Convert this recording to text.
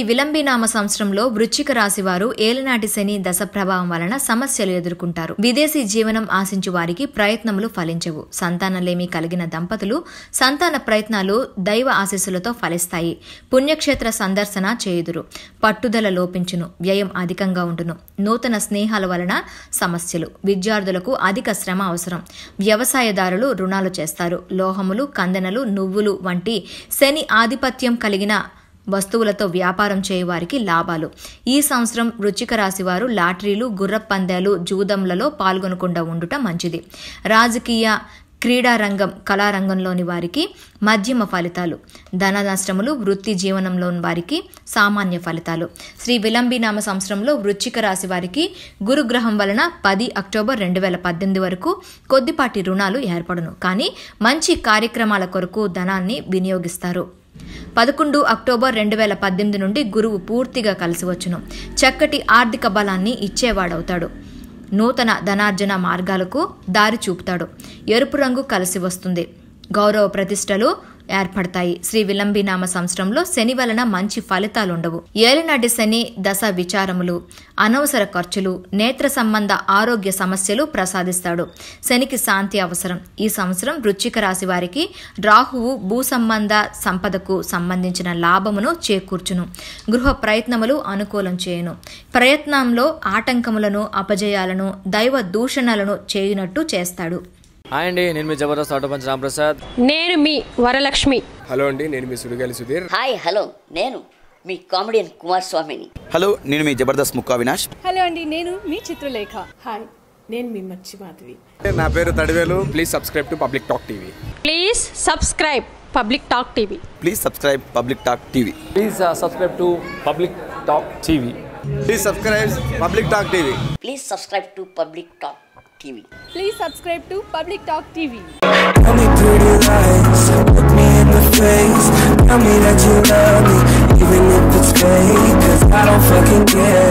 విలంబినామ సంవత్సరంలో వృశ్చిక రాశి వారు ఏలనాటి శని దశ ప్రభావం వలన సమస్యలు ఎదుర్కొంటారు. విదేశీ జీవనం ఆశించు వారికి ప్రయత్నములు ఫలించవు. సంతానలేమి కలిగిన దంపతులు సంతాన ప్రయత్నాలు దైవ ఆశీస్సులతో ఫలిస్తాయి. పుణ్యక్షేత్ర సందర్శన చేయుదురు. పట్టుదల లోపించును. వ్యయం అధికంగా ఉండును. నూతన స్నేహాల వలన సమస్యలు. విద్యార్థులకు అధిక శ్రమ అవసరం. వ్యవసాయదారులు రుణాలు చేస్తారు. లోహములు, కందెనలు, నువ్వులు వంటి శని ఆధిపత్యం కలిగిన వస్తువులతో వ్యాపారం చేయవారికి లాభాలు. ఈ సంవత్సరం వృశ్చిక రాశి వారు లాటరీలు, గుర్రపు పందాలు, జూదంలలో పాల్గొనకుండా ఉండుట మంచిది. రాజకీయ, క్రీడారంగం, కళారంగంలోని వారికి మధ్యమ ఫలితాలు. ధన నష్టములు, వృత్తి జీవనంలోని వారికి సామాన్య ఫలితాలు. శ్రీ విలంబినామ సంవత్సరంలో వృశ్చిక రాశి వారికి గురుగ్రహం వలన 10 అక్టోబర్ 2018 వరకు కొద్దిపాటి రుణాలు ఏర్పడును. కానీ మంచి కార్యక్రమాల కొరకు ధనాన్ని వినియోగిస్తారు. 11 అక్టోబర్ 2018 నుండి గురువు పూర్తిగా కలిసివచ్చును. చక్కటి ఆర్థిక బలాన్ని ఇచ్చేవాడవుతాడు. నూతన ధనార్జన మార్గాలకు దారి చూపుతాడు. ఎరుపు రంగు కలిసి వస్తుంది. గౌరవ ప్రతిష్టలు ఏర్పడతాయి. శ్రీ విలంబినామ సంవత్సరంలో శని వలన మంచి ఫలితాలుండవు. ఏలినాటి శని దశ విచారములు, అనవసర ఖర్చులు, నేత్ర సంబంధ ఆరోగ్య సమస్యలు ప్రసాదిస్తాడు. శనికి శాంతి అవసరం. ఈ సంవత్సరం వృశ్చిక రాశి వారికి రాహువు భూ సంబంధ సంపదకు సంబంధించిన లాభమును చేకూర్చును. గృహ ప్రయత్నములు అనుకూలం చేయును. ప్రయత్నంలో ఆటంకములను, అపజయాలను, దైవ దూషణలను చేయునట్టు చేస్తాడు. హాయ్ అండి, నేను మీ జబర్దస్త్ ఆటో పంచ్ రాంప్రసాద్. నేను మీ వరలక్ష్మి. హలో అండి, నేను మీ సుడిగాలి సుధీర్. హాయ్ హలో, నేను మీ కామెడియన్ కుమార్ స్వామిని. హలో, నేను మీ జబర్దస్త్ ముక్కా వినాష్. హలో అండి, నేను మీ చిత్రలేఖ. హాయ్, నేను మీ మచ్చి మాధవి. నా పేరు Thadivelu. Please subscribe to public talk TV. Please subscribe public talk TV. Please subscribe public talk TV. Please subscribe to public talk TV. Please subscribe public talk TV. Please subscribe to public talk TV. Please subscribe to public talk TV. Tell me pretty lies, look me in the face. Tell me that you love me, even if it's fake. 'Cause I don't fucking care.